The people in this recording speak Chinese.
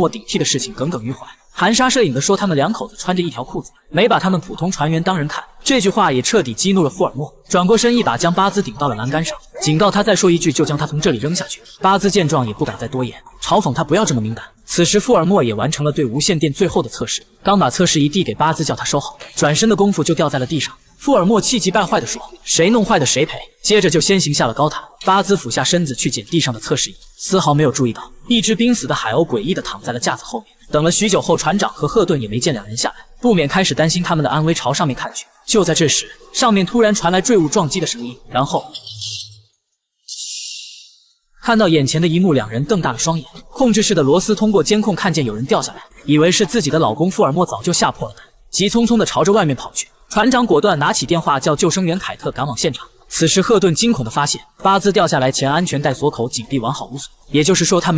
莫顶替的事情耿耿于怀，含沙射影地说他们两口子穿着一条裤子，没把他们普通船员当人看。这句话也彻底激怒了富尔莫，转过身一把将巴兹顶到了栏杆上，警告他再说一句就将他从这里扔下去。巴兹见状也不敢再多言，嘲讽他不要这么敏感。此时富尔莫也完成了对无线电最后的测试，刚把测试仪递给巴兹叫他收好，转身的功夫就掉在了地上。富尔莫气急败坏地说：“谁弄坏的谁赔。”接着就先行下了高塔。巴兹俯下身子去捡地上的测试仪，丝毫没有注意到一只濒死的海鸥诡异地躺在了架子后面。等了许久后，船长和赫顿也没见两人下来，不免开始担心他们的安危，朝上面看去。就在这时，上面突然传来坠物撞击的声音，然后看到眼前的一幕，两人瞪大了双眼。控制室的罗斯通过监控看见有人掉下来，以为是自己的老公，富尔莫早就吓破了胆，急匆匆地朝着外面跑去。船长果断拿起电话叫救生员凯特赶往现场。此时赫顿惊恐地发现，巴兹掉下来前安全带锁口紧闭完好无损，也就是说他没